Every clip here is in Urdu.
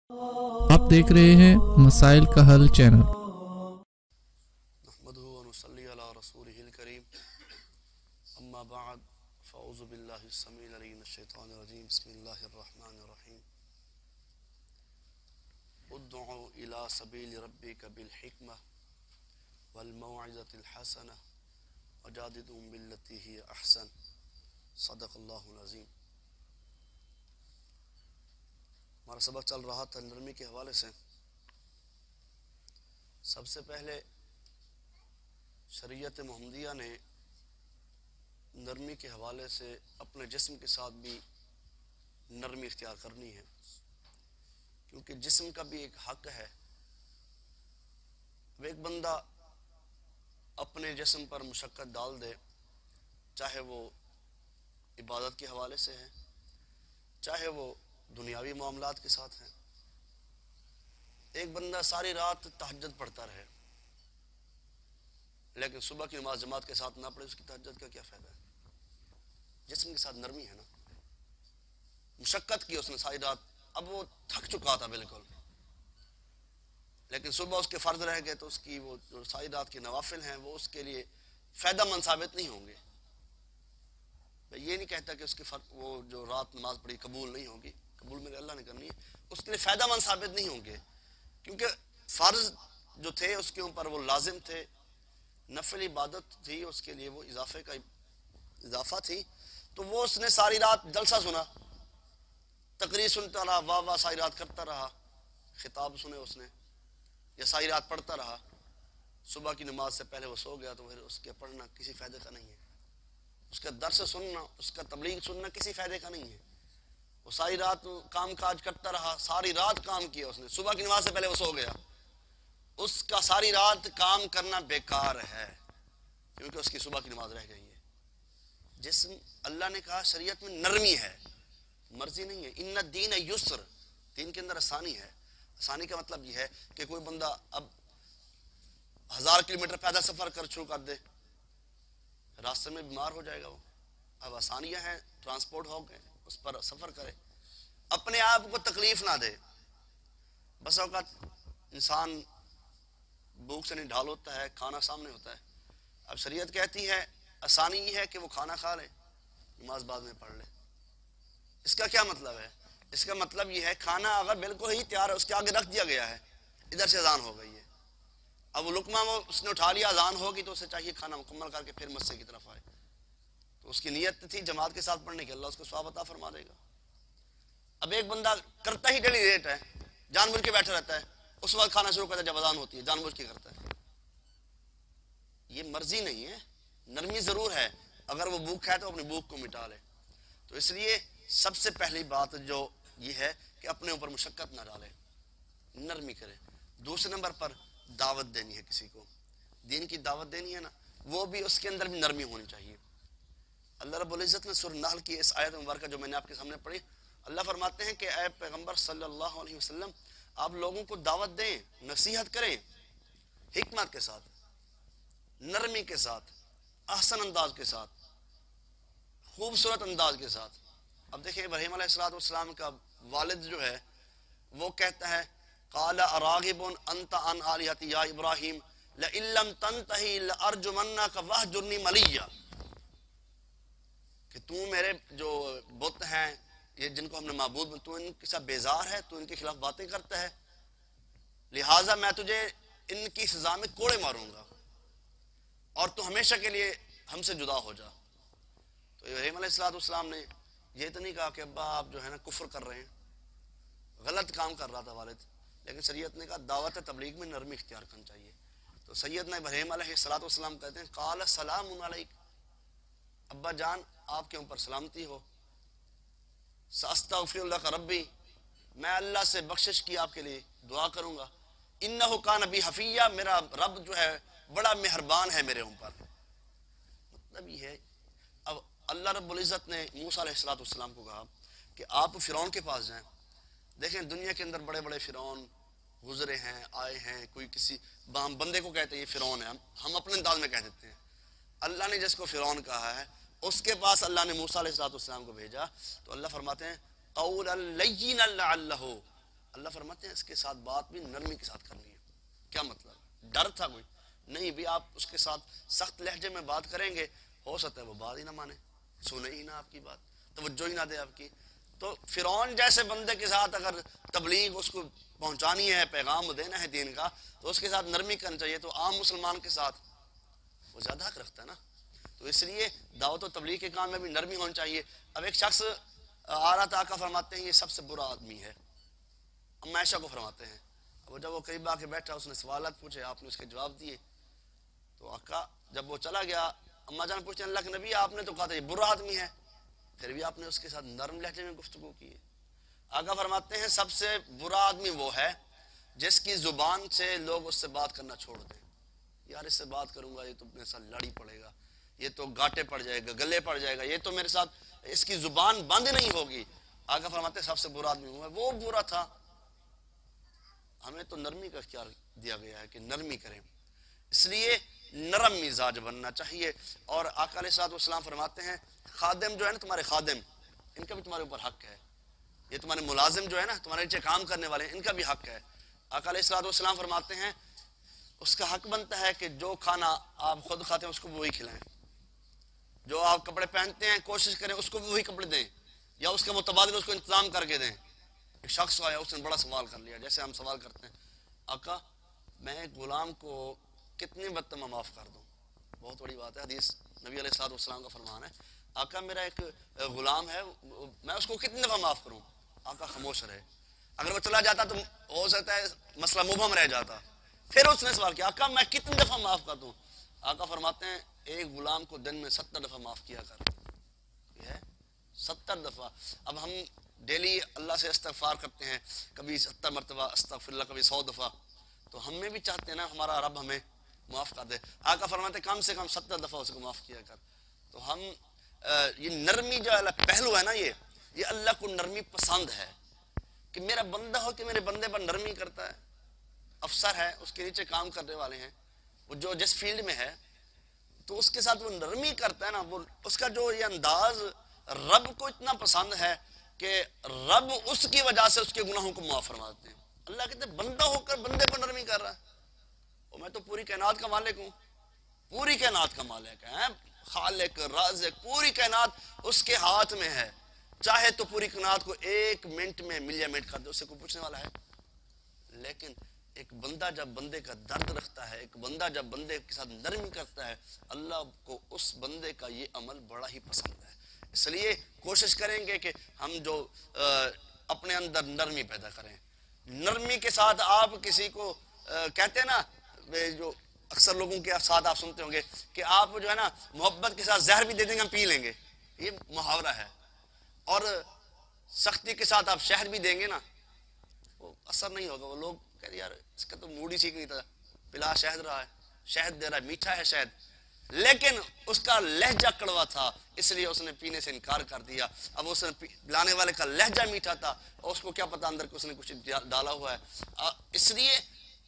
آپ دیکھ رہے ہیں مسائل کا حل چینل۔ نحمده ونصلي على رسوله الكريم اما بعد فاعوذ بالله السميع العليم من الشيطان الرجيم بسم الله الرحمن الرحيم ادع الى سبيل ربك بالحكمة والموعظة الحسنة وجادلهم بالتي هي احسن صدق الله العظيم۔ ہمارا سبق چل رہا تھا نرمی کے حوالے سے۔ سب سے پہلے شریعت محمدیہ نے نرمی کے حوالے سے اپنے جسم کے ساتھ بھی نرمی اختیار کرنی ہے، کیونکہ جسم کا بھی ایک حق ہے۔ اب ایک بندہ اپنے جسم پر مشقت ڈال دے، چاہے وہ عبادت کے حوالے سے ہے، چاہے وہ دنیاوی معاملات کے ساتھ ہیں۔ ایک بندہ ساری رات تہجد پڑھتا رہے لیکن صبح کی نماز جماعت کے ساتھ نہ پڑھے، اس کی تہجد کا کیا فائدہ ہے؟ جسم کے ساتھ نرمی ہے نا، مشقت کی اس نے ساری رات، اب وہ تھک چکا تھا بالکل، لیکن صبح اس کے فرض رہ گئے تو اس کی وہ جو ساری رات کی نوافل ہیں وہ اس کے لیے فائدہ مند ثابت نہیں ہوں گے۔ میں یہ نہیں کہتا کہ اس کی وہ جو رات نماز پڑھی قبول نہیں ہوگی، قبول میرے اللہ نے کرنی ہے، اس کے لیے فائدہ مند ثابت نہیں ہوں گے، کیونکہ فرض جو تھے اس کے اوپر وہ لازم تھے، نفل عبادت تھی اس کے لیے وہ اضافہ تھی، تو وہ اس نے ساری رات جلسہ سنا، تقریر سنتا رہا، واہ واہ ساری رات کرتا رہا، خطاب سنے اس نے، یا ساری رات پڑھتا رہا، صبح کی نماز سے پہلے وہ سو گیا تو پھر اس کے پڑھنا کسی فائدے کا نہیں ہے، اس کا درس سننا، اس کا تبلیغ سننا کسی فائدے کا نہیں ہے۔ وہ ساری رات کام کاج کرتا رہا، ساری رات کام کیا اس نے، صبح کی نماز سے پہلے وہ سو گیا، اس کا ساری رات کام کرنا بیکار ہے، کیونکہ اس کی صبح کی نماز رہ گئی ہے۔ جسم اللہ نے کہا شریعت میں نرمی ہے، مرضی نہیں ہے۔ ان الدین یسر، دین کے اندر آسانی ہے۔ آسانی کا مطلب یہ ہے کہ کوئی بندہ اب 1000 کلومیٹر پیدل سفر کر شروع کر دے، راستے میں بیمار ہو جائے گا وہ۔ اب آسانیاں ہیں، ٹرانسپورٹ ہو گئے، اس پر سفر کرے، اپنے آپ کو تکلیف نہ دے۔ بس اوقات انسان بھوک سے نہیں ڈھال ہوتا ہے، کھانا سامنے ہوتا ہے، اب شریعت کہتی ہے آسانی یہ ہے کہ وہ کھانا کھا لے، نماز بعد میں پڑھ لے۔ اس کا کیا مطلب ہے؟ اس کا مطلب یہ ہے کھانا اگر بالکل ہی تیار ہے، اس کے آگے رکھ دیا گیا ہے، ادھر سے اذان ہو گئی ہے، اب وہ لقمہ وہ اس نے اٹھا لیا، اذان ہوگی تو اسے چاہیے کھانا مکمل کر کے پھر مسجد کی طرف آئے، تو اس کی نیت تھی جماعت کے ساتھ پڑھنے کی، اللہ اس کو ثواب عطا فرما دے گا۔ اب ایک بندہ کرتا ہی ڈیلی ریٹ ہے، جان بوجھ کے بیٹھا رہتا ہے، اس وقت کھانا شروع کرتا ہے جب اذان ہوتی ہے، جان بوجھ کے کرتا ہے، یہ مرضی نہیں ہے۔ نرمی ضرور ہے، اگر وہ بھوک ہے تو اپنی بھوک کو مٹا لے۔ تو اس لیے سب سے پہلی بات جو یہ ہے کہ اپنے اوپر مشقت نہ ڈالے، نرمی کرے۔ دوسرے نمبر پر دعوت دینی ہے، کسی کو دین کی دعوت دینی ہے نا، وہ بھی اس کے اندر بھی نرمی ہونی چاہیے۔ اللہ رب العزت نے سورہ نحل کی اس آیت مبارکہ جو میں نے آپ کے سامنے پڑھی، اللہ فرماتے ہیں کہ اے پیغمبر صلی اللہ علیہ وسلم، آپ لوگوں کو دعوت دیں، نصیحت کریں، حکمت کے ساتھ، نرمی کے ساتھ، احسن انداز کے ساتھ، خوبصورت انداز کے ساتھ۔ اب دیکھیں ابراہیم علیہ السلام کا والد جو ہے وہ کہتا ہے قال اراغب انت عن آلہتی یا ابراہیم لئن لم تنتہی لارجمنک واہجرنی ملیہ، کہ تو میرے جو بت ہیں یہ جن کو ہم نے معبود، تو ان کے ساتھ بیزار ہے، تو ان کے خلاف باتیں کرتا ہے، لہٰذا میں تجھے ان کی سزا میں کوڑے ماروں گا اور تو ہمیشہ کے لیے ہم سے جدا ہو جا۔ تو ابراہیم علیہ السلام نے یہ تو نہیں کہا کہ ابا آپ جو ہے نا کفر کر رہے ہیں، غلط کام کر رہا تھا والد، لیکن شریعت نے کہا دعوت تبلیغ میں نرمی اختیار کرنی چاہیے۔ تو سیدنا ابراہیم علیہ السلام کہتے ہیں قال سلام علیک، ابا جان آپ کے اوپر سلامتی ہو، ساستغفر لک ربی، میں اللہ سے بخشش کی آپ کے لیے دعا کروں گا، انہ کان بی حفیہ، میرا رب جو ہے بڑا مہربان ہے میرے اوپر۔ مطلب یہ ہے اب اللہ رب العزت نے موسیٰ علیہ السلام کو کہا کہ آپ فرعون کے پاس جائیں۔ دیکھیں دنیا کے اندر بڑے بڑے فرعون گزرے ہیں، آئے ہیں، کوئی کسی بندے کو کہتے ہیں یہ فرعون ہے، ہم اپنے انداز میں کہہ دیتے ہیں، اللہ نے جس کو فرعون کہا ہے اس کے پاس اللہ نے موسیٰ علیہ السلام کو بھیجا، تو اللہ فرماتے ہیں قولا لینا لعلہ، اللہ فرماتے ہیں اس کے ساتھ بات بھی نرمی کے ساتھ کرنی ہے۔ کیا مطلب؟ ڈر تھا کوئی؟ نہیں بھی، آپ اس کے ساتھ سخت لہجے میں بات کریں گے، ہو سکتا ہے وہ بات ہی نہ مانے، سنے ہی نہ آپ کی بات، توجہ ہی نہ دے آپ کی۔ تو فرعون جیسے بندے کے ساتھ اگر تبلیغ اس کو پہنچانی ہے، پیغام دینا ہے دین کا، تو اس کے ساتھ نرمی کرنی چاہیے۔ تو عام مسلمان کے ساتھ وہ زیادہ حق رکھتا ہے نا، تو اس لیے دعوت و تبلیغ کے کام میں بھی نرمی ہونی چاہیے۔ اب ایک شخص آ رہا تھا، آقا فرماتے ہیں یہ سب سے برا آدمی ہے، اما عائشہ کو فرماتے ہیں۔ اب جب وہ قریب آ کے بیٹھا، اس نے سوالات پوچھے، آپ نے اس کے جواب دیے، تو آقا جب وہ چلا گیا، اما جان پوچھتے ہیں اللہ کے نبی آپ نے تو کہا تھا یہ برا آدمی ہے، پھر بھی آپ نے اس کے ساتھ نرم لہجے میں گفتگو کی ہے۔ آقا فرماتے ہیں سب سے برا آدمی وہ ہے جس کی زبان سے لوگ اس سے بات کرنا چھوڑ دیں۔ یار اس سے بات کروں گا یہ تو میرے ساتھ لڑی پڑے گا، یہ تو گاٹے پڑ جائے گا، گلے پڑ جائے گا، یہ تو میرے ساتھ، اس کی زبان بند نہیں ہوگی۔ آقا فرماتے ہیں سب سے برا آدمی وہ برا تھا۔ ہمیں تو نرمی کا اختیار دیا گیا ہے کہ نرمی کریں، اس لیے نرم مزاج بننا چاہیے۔ اور آقا علیہ الصلوۃ والسلام فرماتے ہیں خادم جو ہے نا، تمہارے خادم، ان کا بھی تمہارے اوپر حق ہے۔ یہ تمہارے ملازم جو ہے نا، تمہارے نیچے کام کرنے والے ہیں، ان کا بھی حق ہے۔ آقا علیہ الصلوۃ والسلام فرماتے ہیں اس کا حق بنتا ہے کہ جو کھانا آپ خود کھاتے ہیں اس کو وہی کھلائیں، جو آپ کپڑے پہنتے ہیں کوشش کریں اس کو بھی وہی کپڑے دیں، یا اس کا متبادل اس کو انتظام کر کے دیں۔ ایک شخص آیا، اس نے بڑا سوال کر لیا، جیسے ہم سوال کرتے ہیں آقا میں ایک غلام کو کتنی مرتبہ معاف کر دوں؟ بہت بڑی بات ہے، حدیث نبی علیہ الصلوۃ والسلام کا فرمان ہے آقا میرا ایک غلام ہے، میں اس کو کتنی دفعہ معاف کروں؟ آقا خاموش رہے۔ اگر وہ چلا جاتا تو ہو سکتا ہے مسئلہ مبہم رہ جاتا۔ پھر اس نے سوال کیا آقا میں کتنی دفعہ معاف کر دوں؟ آقا فرماتے ہیں ایک غلام کو دن میں 70 دفعہ معاف کیا کر۔ یہ ہے 70 دفعہ۔ اب ہم ڈیلی اللہ سے استغفار کرتے ہیں، کبھی 70 مرتبہ استغفر اللہ، کبھی 100 دفعہ، تو ہم میں بھی چاہتے ہیں نا ہمارا رب ہمیں معاف کر دے۔ آقا فرماتے ہیں کم سے کم 70 دفعہ اس کو معاف کیا کر۔ تو ہم یہ نرمی جو پہلو ہے نا، یہ اللہ کو نرمی پسند ہے کہ میرا بندہ ہو کہ میرے بندے پر نرمی کرتا ہے۔ افسر ہے، اس کے نیچے کام کرنے والے ہیں، وہ جو جس فیلڈ میں ہے تو اس کے ساتھ وہ نرمی کرتا ہے نا، وہ اس کا جو یہ انداز رب کو اتنا پسند ہے کہ رب اس کی وجہ سے اس کے گناہوں کو معاف فرما دیتے ہیں۔ اللہ کہتے ہیں بندہ ہو کر بندے پر نرمی کر رہا ہے، اور میں تو پوری کائنات کا مالک ہوں، پوری کائنات کا مالک ہے، خالق رازق، پوری کائنات اس کے ہاتھ میں ہے، چاہے تو پوری کائنات کو 1 منٹ میں ملیا منٹ کر دے، اس سے کوئی پوچھنے والا ہے؟ لیکن ایک بندہ جب بندے کا درد رکھتا ہے، ایک بندہ جب بندے کے ساتھ نرمی کرتا ہے، اللہ کو اس بندے کا یہ عمل بڑا ہی پسند ہے۔ اس لیے کوشش کریں گے کہ ہم جو اپنے اندر نرمی پیدا کریں۔ نرمی کے ساتھ آپ کسی کو کہتے ہیں نا، جو اکثر لوگوں کے ساتھ آپ سنتے ہوں گے کہ آپ جو ہے نا محبت کے ساتھ زہر بھی دے دیں گے ہم پی لیں گے، یہ محاورہ ہے۔ اور سختی کے ساتھ آپ شہد بھی دیں گے نا، وہ اثر نہیں ہوگا، وہ لوگ کہتے یار اس کا تو موڈ ہی ٹھیک نہیں تھا، پلا شہد رہا ہے، شہد دے رہا ہے، میٹھا ہے شہد، لیکن اس کا لہجہ کڑوا تھا اس لیے اس نے پینے سے انکار کر دیا۔ اب اس نے پلانے والے کا لہجہ میٹھا تھا اور اس کو کیا پتا اندر کو اس نے کچھ ڈالا ہوا ہے، اس لیے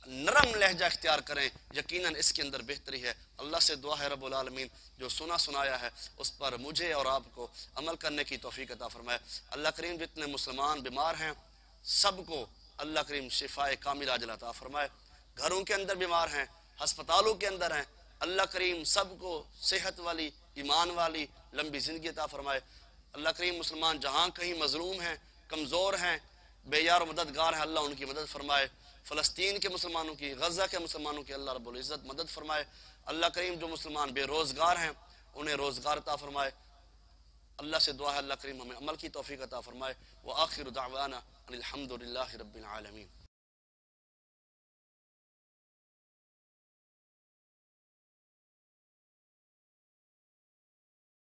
نرم لہجہ اختیار کریں، یقیناً اس کے اندر بہتری ہے۔ اللہ سے دعا ہے رب العالمین جو سنا سنایا ہے اس پر مجھے اور آپ کو عمل کرنے کی توفیق عطا فرمائے۔ اللہ کریم جتنے مسلمان بیمار ہیں سب کو اللہ کریم شفائے کامل عاجل عطا فرمائے، گھروں کے اندر بیمار ہیں، ہسپتالوں کے اندر ہیں، اللہ کریم سب کو صحت والی، ایمان والی لمبی زندگی عطا فرمائے۔ اللہ کریم مسلمان جہاں کہیں مظلوم ہیں، کمزور ہیں، بے یار و مددگار ہیں، اللہ ان کی مدد فرمائے۔ فلسطین کے مسلمانوں کی، غزہ کے مسلمانوں کی اللہ رب العزت مدد فرمائے۔ اللہ کریم جو مسلمان بے روزگار ہیں انہیں روزگار عطا فرمائے۔ اللہ سے دعا ہے اللہ کریم ہمیں عمل کی توفیق عطا فرمائے۔ وآخر دعوانا ان الحمد للہ رب العالمین۔